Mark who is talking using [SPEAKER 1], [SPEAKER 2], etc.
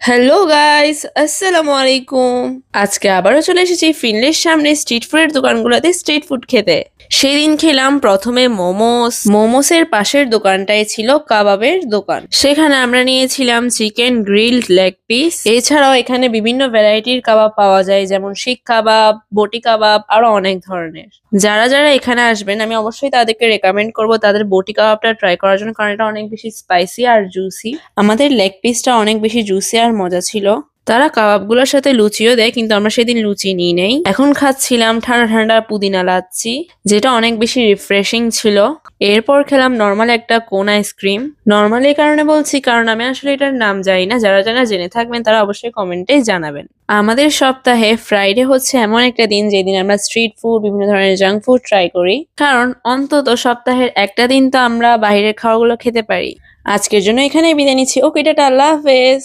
[SPEAKER 1] Hello guys, আসসালামু আলাইকুম। আজকে আবারও চলে এসেছি ফিনলের সামনে স্ট্রিট ফুডের দোকানগুলোতে স্ট্রিট ফুড খেতে। সেদিন খেলাম প্রথমে মোমোসের পাশের দোকানটায় ছিল কাবাবের দোকান। সেখানে আমরা নিয়েছিলাম চিকেন গ্রিলড লেগ পিস। এছাড়াও এখানে বিভিন্ন ভ্যারাইটির কাবাব পাওয়া যায়, যেমন শিক কাবাব, বটি কাবাব, আরো অনেক ধরনের। যারা যারা এখানে আসবেন আমি অবশ্যই তাদেরকে রেকমেন্ড করব তাদের বটি কাবাবটা ট্রাই করার জন্য, কারণ এটা অনেক বেশি স্পাইসি আর জুসি। আমাদের লেগ পিসটা অনেক বেশি জুসি আর মজা ছিল। তারা কাবাবগুলোর সাথে লুচিও দেয়, কিন্তু আমরা সেদিন লুচি নিই নাই। এখন খাচ্ছিলাম ঠান্ডা ঠান্ডা পুদিনা লাচ্ছি, যেটা অনেক বেশি রিফ্রেশিং ছিল। এরপর খেলাম নর্মাল একটা কোন আইসক্রিম। নর্মাল এই কারণে বলছি কারণ আমি আসলে এটার নাম জানি না, যারা যারা জেনে থাকবেন তারা অবশ্যই কমেন্টে জানাবেন। আমাদের সপ্তাহে ফ্রাইডে হচ্ছে এমন একটা দিন যেদিন আমরা স্ট্রিট ফুড, বিভিন্ন ধরনের জাঙ্ক ফুড ট্রাই করি, কারণ অন্তত সপ্তাহের একটা দিন তো আমরা বাইরের খাবারগুলো খেতে পারি। আজকের জন্য এখানেই বিদায় নিচ্ছি। ওকে, টাটা, আল্লাহ হাফেজ।